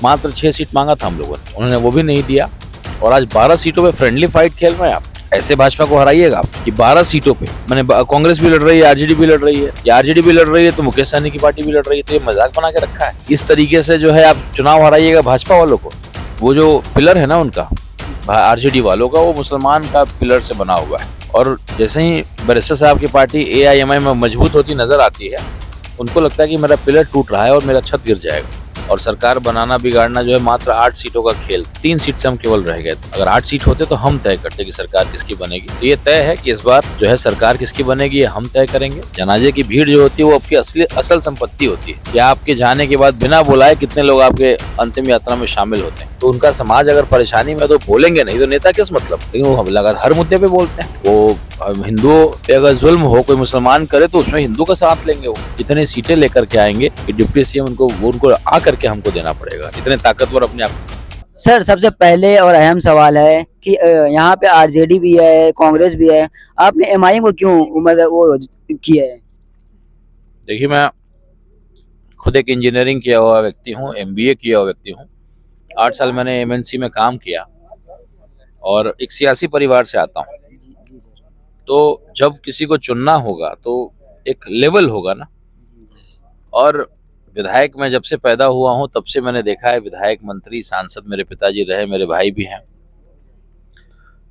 मात्र 6 सीट मांगा था हम लोगों ने, उन्होंने वो भी नहीं दिया। और आज 12 सीटों पे फ्रेंडली फाइट खेल रहे हैं आप। ऐसे भाजपा को हराइएगा आप कि 12 सीटों पे, मैंने कांग्रेस भी लड़ रही है, आरजेडी भी लड़ रही है, या आरजेडी भी लड़ रही है तो मुकेश सहनी की पार्टी भी लड़ रही है, तो ये मजाक बना के रखा है। इस तरीके से जो है आप चुनाव हराइएगा भाजपा वालों को। वो जो पिलर है ना उनका, आरजेडी वालों का, वो मुसलमान का पिलर से बना हुआ है। और जैसे ही बैरिस्टर साहब की पार्टी AIMI में मजबूत होती नजर आती है, उनको लगता है कि मेरा पिलर टूट रहा है और मेरा छत गिर जाएगा। और सरकार बनाना बिगाड़ना जो है मात्र 8 सीटों का खेल, 3 सीट से हम केवल रह गए। अगर 8 सीट होते तो हम तय करते कि सरकार किसकी बनेगी। तो ये तय है कि इस बार जो है सरकार किसकी बनेगी ये हम तय करेंगे। जनाजे की भीड़ जो होती है वो आपकी असल संपत्ति होती है। या आपके जाने के बाद बिना बुलाए कितने लोग आपके अंतिम यात्रा में शामिल होते हैं। तो उनका समाज अगर परेशानी में तो बोलेंगे नहीं तो नेता किस मतलब। लेकिन वो लगातार हर मुद्दे पे बोलते हैं। वो हिंदुओं पे अगर जुल्म हो, कोई मुसलमान करे तो उसमें हिंदू का साथ लेंगे। वो इतने सीटें लेकर के आएंगे कि डिप्टी सीएम उनको आ करके हमको देना पड़ेगा। इतने ताकतवर अपने आप। सर सबसे पहले और अहम सवाल है कि यहाँ पे आरजेडी भी है, कांग्रेस भी है, आपने MIM को क्यों मतलब वो किया है? देखिए, मैं खुद एक इंजीनियरिंग किया हुआ व्यक्ति हूँ, MBA किया हुआ व्यक्ति हूँ। 8 साल मैंने MNC में काम किया और एक सियासी परिवार से आता हूँ। तो जब किसी को चुनना होगा तो एक लेवल होगा ना। और विधायक मैं जब से पैदा हुआ हूँ तब से मैंने देखा है, विधायक, मंत्री, सांसद मेरे पिताजी रहे, मेरे भाई भी हैं।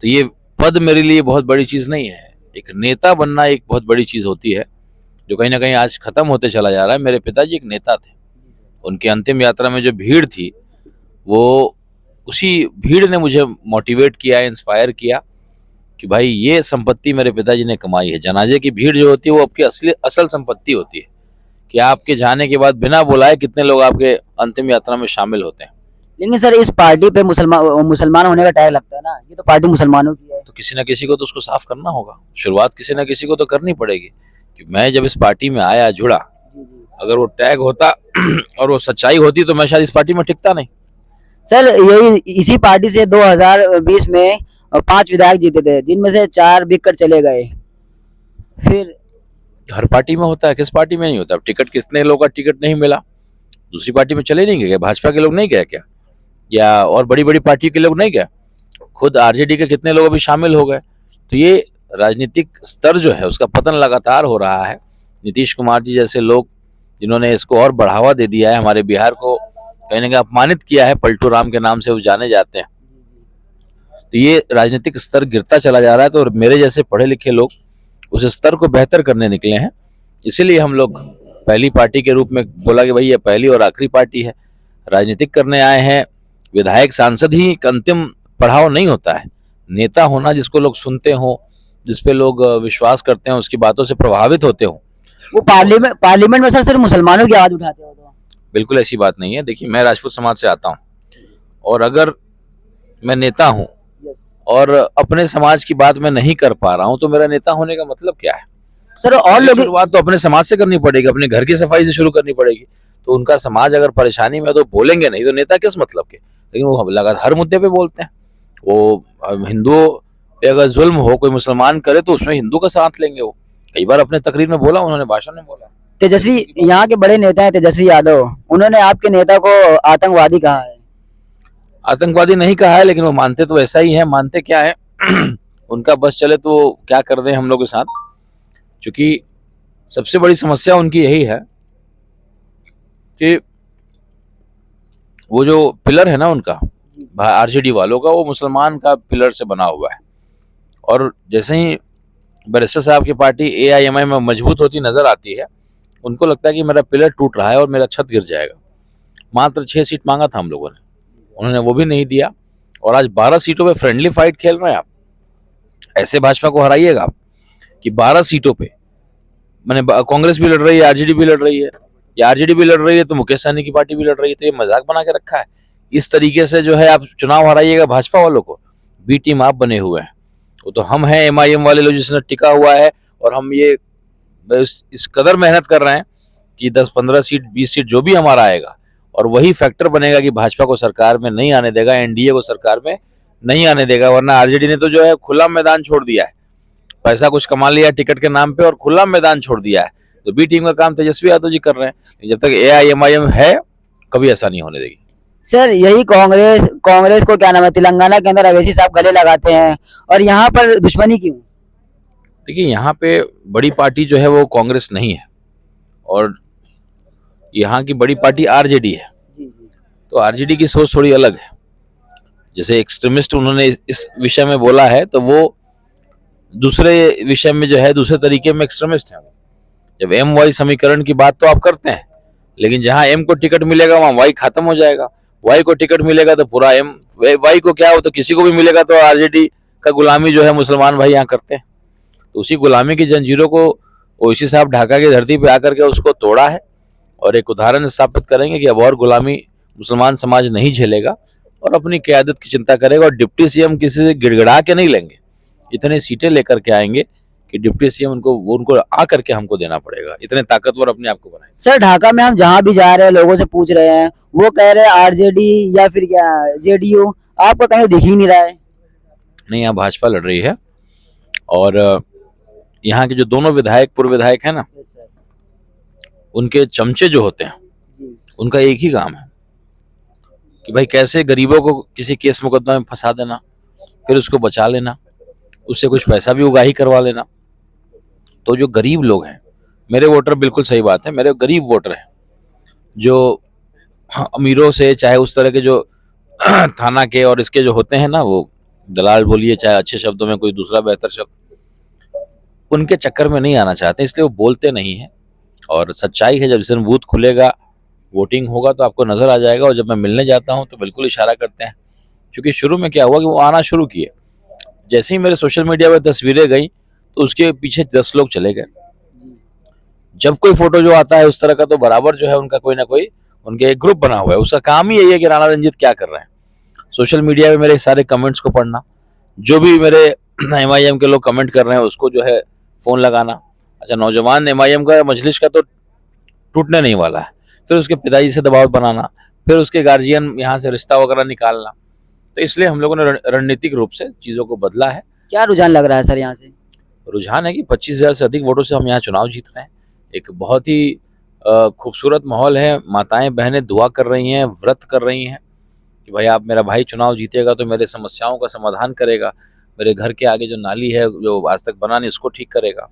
तो ये पद मेरे लिए बहुत बड़ी चीज नहीं है। एक नेता बनना एक बहुत बड़ी चीज होती है, जो कहीं ना कहीं आज खत्म होते चला जा रहा है। मेरे पिताजी एक नेता थे। उनकी अंतिम यात्रा में जो भीड़ थी, वो उसी भीड़ ने मुझे मोटिवेट किया, इंस्पायर किया कि भाई ये संपत्ति मेरे पिताजी ने कमाई है। जनाजे की भीड़ जो होती है वो आपकी असल संपत्ति होती है कि आपके जाने के बाद बिना बुलाए कितने लोग आपके अंतिम यात्रा में शामिल होते हैं। लेकिन सर इस पार्टी पे मुसलमान होने का टैग लगता है ना, ये तो पार्टी मुसलमानों की है। तो किसी ना किसी को तो उसको साफ करना होगा। शुरुआत किसी ना किसी को तो करनी पड़ेगी कि मैं जब इस पार्टी में आया, जुड़ा, अगर वो टैग होता और वो सच्चाई होती तो मैं शायद इस पार्टी में टिकता नहीं। सर यही इसी पार्टी से 2020 में 5 विधायक जीते थे, जिनमें से 4 बिक कर चले गए। फिर हर पार्टी में होता है, किस पार्टी में नहीं होता। टिकट, कितने लोगों का टिकट नहीं मिला, दूसरी पार्टी में चले नहीं गए। भाजपा के लोग नहीं गए क्या, या और बड़ी बड़ी पार्टी के लोग नहीं गए? खुद आरजेडी के कितने लोग अभी शामिल हो गए। तो ये राजनीतिक स्तर जो है उसका पतन लगातार हो रहा है। नीतीश कुमार जी जैसे लोग जिन्होंने इसको और बढ़ावा दे दिया है, हमारे बिहार को कहीं ना कहीं अपमानित किया है, पलटू राम के नाम से वो जाने जाते हैं। तो ये राजनीतिक स्तर गिरता चला जा रहा है। तो मेरे जैसे पढ़े लिखे लोग उस स्तर को बेहतर करने निकले हैं। इसीलिए हम लोग पहली पार्टी के रूप में बोला कि भाई ये पहली और आखिरी पार्टी है, राजनीतिक करने आए हैं। विधायक, सांसद ही एक अंतिम पड़ाव नहीं होता है। नेता होना जिसको लोग सुनते हो, जिसपे लोग विश्वास करते हैं, उसकी बातों से प्रभावित होते हो। वो पार्लियामेंट में सर सिर्फ मुसलमानों की आवाज उठाते हो तो? बिल्कुल ऐसी बात नहीं है। देखिए, मैं राजपूत समाज से आता हूँ और अगर मैं नेता हूँ और अपने समाज की बात मैं नहीं कर पा रहा हूँ तो मेरा नेता होने का मतलब क्या है? सर और लोग शुरुआत तो अपने समाज से करनी पड़ेगी, अपने घर की सफाई से शुरू करनी पड़ेगी। तो उनका समाज अगर परेशानी में तो बोलेंगे नहीं तो नेता किस मतलब के। लेकिन वो लगातार हर मुद्दे पे बोलते हैं। वो हिंदुओं पे अगर जुल्म हो, कोई मुसलमान करे तो उसमें हिंदू का साथ लेंगे। वो कई बार अपने तकरीर में बोला, उन्होंने भाषण में बोला। तेजस्वी, यहाँ के बड़े नेता हैं तेजस्वी यादव, उन्होंने आपके नेता को आतंकवादी कहा है। आतंकवादी नहीं कहा है, लेकिन वो मानते तो ऐसा ही है। मानते क्या है उनका बस चले तो क्या कर दें हम लोग के साथ। क्योंकि सबसे बड़ी समस्या उनकी यही है कि वो जो पिलर है ना उनका, आरजेडी वालों का, वो मुसलमान का पिलर से बना हुआ है। और जैसे ही बैरिस्टर साहब की पार्टी AIMI में मजबूत होती नजर आती है, उनको लगता है कि मेरा पिलर टूट रहा है और मेरा छत गिर जाएगा। मात्र 6 सीट मांगा था हम लोगों ने, उन्होंने वो भी नहीं दिया। और आज 12 सीटों पे फ्रेंडली फाइट खेल रहे हैं आप। ऐसे भाजपा को हराइएगा आप कि 12 सीटों पे, मैंने कांग्रेस भी लड़ रही है, आरजेडी भी लड़ रही है, या आरजेडी भी लड़ रही है तो मुकेश सहनी की पार्टी भी लड़ रही है। तो ये मजाक बना के रखा है। इस तरीके से जो है आप चुनाव हराइएगा भाजपा वालों को। बी टीम आप बने हुए हैं। वो तो हम हैं MIM वाले लोग जिसने टिका हुआ है। और हम ये इस कदर मेहनत कर रहे हैं कि 10-15 सीट, 20 सीट जो भी हमारा आएगा, और वही फैक्टर बनेगा कि भाजपा को सरकार में नहीं आने देगा, NDA को सरकार में नहीं आने देगा। वरना आरजेडी ने तो जो है खुला मैदान छोड़ दिया है। पैसा कुछ कमा लिया टिकट के नाम पे और खुला मैदान छोड़ दिया है। तो बी टीम का काम तेजस्वी यादव जी कर रहे हैं। जब तक AIMIM है, कभी ऐसा नहीं होने देगी। सर यही कांग्रेस कांग्रेस को क्या नाम है तेलंगाना के अंदर अवैसी साहब गले लगाते हैं और यहाँ पर दुश्मनी क्यों? देखिए यहाँ पे बड़ी पार्टी जो है वो कांग्रेस नहीं है, और यहाँ की बड़ी पार्टी आरजेडी है। जी जी तो आरजेडी की सोच थोड़ी अलग है। जैसे एक्सट्रीमिस्ट उन्होंने इस विषय में बोला है, तो वो दूसरे विषय में जो है दूसरे तरीके में एक्सट्रीमिस्ट है। जब एम वाई समीकरण की बात तो आप करते हैं, लेकिन जहां एम को टिकट मिलेगा वहां वाई खत्म हो जाएगा। वाई को टिकट मिलेगा तो पूरा एम, वाई को क्या हो तो किसी को भी मिलेगा, तो आरजेडी का गुलामी जो है मुसलमान भाई यहाँ करते हैं। तो उसी गुलामी की जंजीरों को ओवैसी साहब ढाका की धरती पे आकर के उसको तोड़ा है, और एक उदाहरण स्थापित करेंगे कि अब और गुलामी मुसलमान समाज नहीं झेलेगा और अपनी क्यादत की चिंता करेगा। और डिप्टी सीएम किसी से गिड़गिड़ा के नहीं लेंगे, इतने सीटें लेकर के आएंगे कि डिप्टी सीएम उनको आकर के हमको देना पड़ेगा। इतने ताकतवर अपने आप को बनाए। सर ढाका में हम जहाँ भी जा रहे हैं लोगों से पूछ रहे हैं, वो कह रहे हैं आरजेडी या फिर क्या जेडीयू, आपको कहीं दिख ही नहीं रहा है। नहीं, यहाँ भाजपा लड़ रही है, और यहाँ के जो दोनों विधायक पूर्व विधायक है ना, उनके चमचे जो होते हैं उनका एक ही काम है कि भाई कैसे गरीबों को किसी केस मुकदमा में फंसा देना, फिर उसको बचा लेना, उससे कुछ पैसा भी उगाही करवा लेना। तो जो गरीब लोग हैं, मेरे वोटर, बिल्कुल सही बात है, मेरे गरीब वोटर हैं, जो अमीरों से, चाहे उस तरह के जो थाना के और इसके जो होते हैं ना, वो दलाल बोलिए, चाहे अच्छे शब्दों में कोई दूसरा बेहतर शब्द, उनके चक्कर में नहीं आना चाहते, इसलिए वो बोलते नहीं है। और सच्चाई है, जब जिस दिन बूथ खुलेगा, वोटिंग होगा, तो आपको नजर आ जाएगा। और जब मैं मिलने जाता हूं तो बिल्कुल इशारा करते हैं, क्योंकि शुरू में क्या हुआ कि वो आना शुरू किए, जैसे ही मेरे सोशल मीडिया पे तस्वीरें गई तो उसके पीछे 10 लोग चले गए। जब कोई फोटो जो आता है उस तरह का, तो बराबर जो है उनका कोई ना कोई, उनके एक ग्रुप बना हुआ है, उसका काम ही यही है कि राणा रंजीत क्या कर रहे हैं, सोशल मीडिया पे मेरे सारे कमेंट्स को पढ़ना, जो भी मेरे एमआईएम के लोग कमेंट कर रहे हैं उसको जो है फोन लगाना। अच्छा, नौजवान एमआईएम का मजलिस का तो टूटने नहीं वाला है, फिर उसके पिताजी से दबाव बनाना, फिर उसके गार्जियन यहाँ से रिश्ता वगैरह निकालना। तो इसलिए हम लोगों ने रणनीतिक रूप से चीजों को बदला है। क्या रुझान लग रहा है सर यहाँ से? रुझान है कि 25,000 से अधिक वोटों से हम यहाँ चुनाव जीत रहे हैं। एक बहुत ही खूबसूरत माहौल है, माताएं बहनें दुआ कर रही हैं, व्रत कर रही हैं कि भाई आप, मेरा भाई चुनाव जीतेगा तो मेरे समस्याओं का समाधान करेगा, मेरे घर के आगे जो नाली है जो आज तक बना नहीं उसको ठीक करेगा,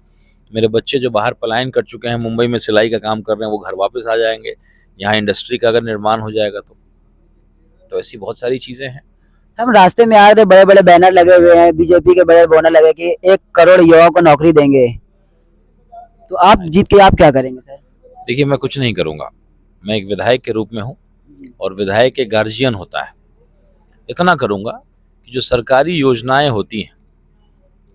मेरे बच्चे जो बाहर पलायन कर चुके हैं, मुंबई में सिलाई का काम कर रहे हैं, वो घर वापस आ जाएंगे, यहाँ इंडस्ट्री का अगर निर्माण हो जाएगा तो ऐसी बहुत सारी चीजें हैं। हम रास्ते में आ रहे थे, बड़े बड़े बैनर लगे हुए हैं, बीजेपी के बड़े बैनर लगे कि 1 करोड़ युवाओं को नौकरी देंगे, तो आप जीत के आप क्या करेंगे सर? देखिए, मैं कुछ नहीं करूंगा, मैं एक विधायक के रूप में हूँ, और विधायक एक गार्जियन होता है। इतना करूंगा कि जो सरकारी योजनाएं होती हैं,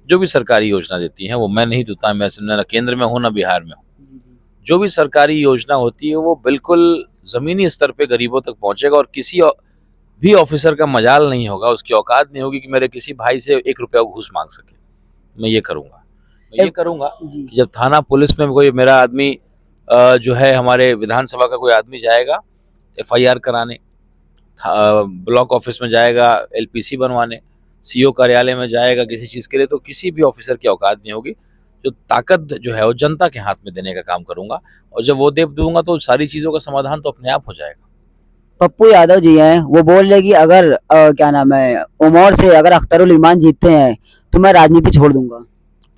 जो भी सरकारी योजना देती हैं, वो मैं नहीं देता, मैं न केंद्र में हूँ न बिहार में हूँ, जो भी सरकारी योजना होती है वो बिल्कुल जमीनी स्तर पे गरीबों तक पहुंचेगा, और किसी भी ऑफिसर का मजाल नहीं होगा, उसकी औकात नहीं होगी कि मेरे किसी भाई से 1 रुपया घूस मांग सके। मैं ये करूंगा, कि जब थाना पुलिस में कोई मेरा आदमी जो है, हमारे विधानसभा का कोई आदमी जाएगा एफआईआर कराने, ब्लॉक ऑफिस में जाएगा एलपीसी बनवाने, सीओ कार्यालय में जाएगा किसी चीज के लिए, तो किसी भी ऑफिसर की औकात नहीं होगी। जो ताकत जो है वो जनता के हाथ में देने का काम करूंगा, और जब वो दे दूंगा तो सारी चीजों का समाधान तो अपने आप हो जाएगा। पप्पू यादव जी हैं, वो बोल रहे कि अगर क्या नाम है उमौर से अगर अख्तरुल ईमान जीतते हैं तो मैं राजनीति छोड़ दूंगा।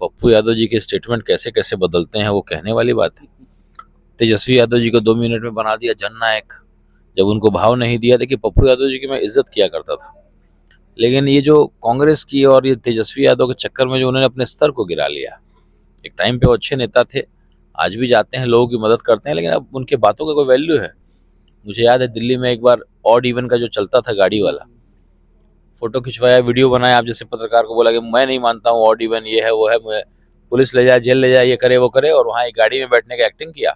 पप्पू यादव जी के स्टेटमेंट कैसे कैसे बदलते हैं, वो कहने वाली बात है। तेजस्वी यादव जी को 2 मिनट में बना दिया जननायक, जब उनको भाव नहीं दिया। देखिए, पप्पू यादव जी की मैं इज्जत किया करता था, लेकिन ये जो कांग्रेस की और ये तेजस्वी यादव के चक्कर में जो उन्होंने अपने स्तर को गिरा लिया। एक टाइम पे वो अच्छे नेता थे, आज भी जाते हैं, लोगों की मदद करते हैं, लेकिन अब उनके बातों का कोई वैल्यू है? मुझे याद है दिल्ली में एक बार ऑड इवन का जो चलता था गाड़ी वाला, फोटो खिंचवाया, वीडियो बनाया, आप जैसे पत्रकार को बोला कि मैं नहीं मानता हूँ ऑड इवन ये है वो है, पुलिस ले जाए, जेल ले जाए, ये करे वो करे, और वहाँ एक गाड़ी में बैठने का एक्टिंग किया,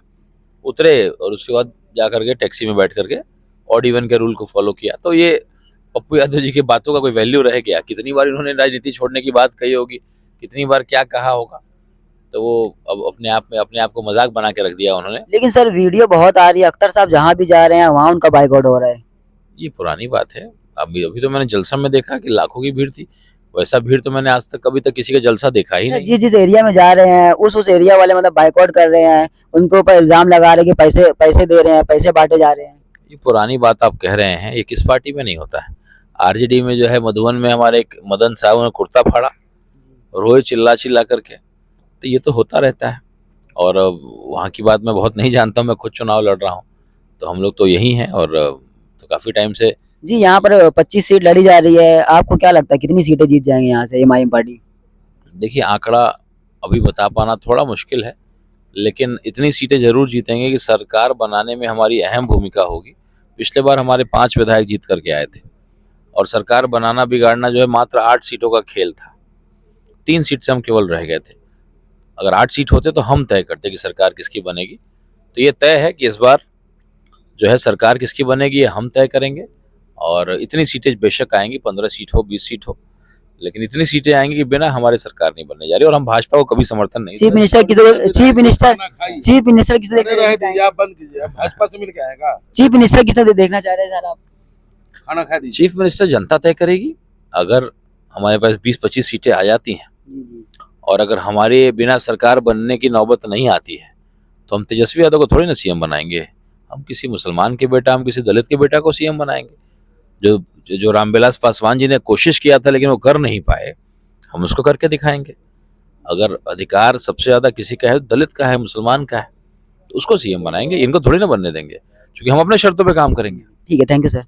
उतरे, और उसके बाद जा करके टैक्सी में बैठ करके ऑड इवन के रूल को फॉलो किया। तो ये पप्पू यादव जी की बातों का कोई वैल्यू रह गया? कितनी बार इन्होंने राजनीति छोड़ने की बात कही होगी, कितनी बार क्या कहा होगा, तो वो अब अपने आप को मजाक बना के रख दिया उन्होंने। लेकिन सर वीडियो बहुत आ रही है, अख्तर साहब जहाँ भी जा रहे हैं वहाँ उनका बाइकआउट हो रहा है। ये पुरानी बात है, अभी तो मैंने जलसा में देखा कि लाखों की भीड़ थी, वैसा भीड़ तो मैंने आज तक कभी तक किसी का जलसा देखा ही नहीं। जिस एरिया में जा रहे हैं उस एरिया वाले मतलब बाइकआउट कर रहे हैं, उनके ऊपर इल्जाम लगा रहे हैं कि पैसे दे रहे हैं, पैसे बांटे जा रहे हैं। ये पुरानी बात आप कह रहे हैं, ये किस पार्टी में नहीं होता है। आरजेडी में जो है, मधुबन में हमारे एक मदन साहब ने कुर्ता फाड़ा, रोए चिल्ला चिल्ला करके, तो ये तो होता रहता है। और वहाँ की बात मैं बहुत नहीं जानता हूँ, मैं खुद चुनाव लड़ रहा हूँ, तो हम लोग तो यही हैं। और तो काफ़ी टाइम से जी यहाँ पर 25 सीट लड़ी जा रही है, आपको क्या लगता है कितनी सीटें जीत जाएंगे यहाँ से एमआईएम पार्टी? देखिए, आंकड़ा अभी बता पाना थोड़ा मुश्किल है, लेकिन इतनी सीटें जरूर जीतेंगे कि सरकार बनाने में हमारी अहम भूमिका होगी। पिछले बार हमारे 5 विधायक जीत करके आए थे, और सरकार बनाना बिगाड़ना जो है मात्र 8 सीटों का खेल था। 3 सीट से हम केवल रह गए थे। अगर 8 सीट होते तो हम तय करते कि सरकार किसकी बनेगी। तो ये तय है कि इस बार जो है सरकार किसकी बनेगी, ये हम तय करेंगे। और इतनी सीटें बेशक आएंगी, 15 सीट हो, 20 सीट हो, लेकिन इतनी सीटें आएंगी कि बिना हमारे सरकार नहीं बनने जा रही। और हम भाजपा को कभी समर्थन नहीं चीफ देंगे। मिनिस्टर चीफ मिनिस्टर किसे रहे दीजिए, आप बंद कीजिए, आप भाजपा से मिलके आएगा, चीफ मिनिस्टर किसे देखना चाह रहे हैं सर आप? खाना खा दीजिए। चीफ मिनिस्टर जनता तय करेगी। अगर हमारे पास 20-25 सीटें आ जाती हैं, और अगर हमारे बिना सरकार बनने की नौबत नहीं आती है, तो हम तेजस्वी यादव को थोड़ी ना सीएम बनाएंगे। हम किसी मुसलमान के बेटा, हम किसी दलित के बेटा को सीएम बनाएंगे। जो रामविलास पासवान जी ने कोशिश किया था लेकिन वो कर नहीं पाए, हम उसको करके दिखाएंगे। अगर अधिकार सबसे ज्यादा किसी का है, दलित का है, मुसलमान का है, तो उसको सीएम बनाएंगे। इनको थोड़ी ना बनने देंगे, क्योंकि हम अपने शर्तों पे काम करेंगे। ठीक है, थैंक यू सर।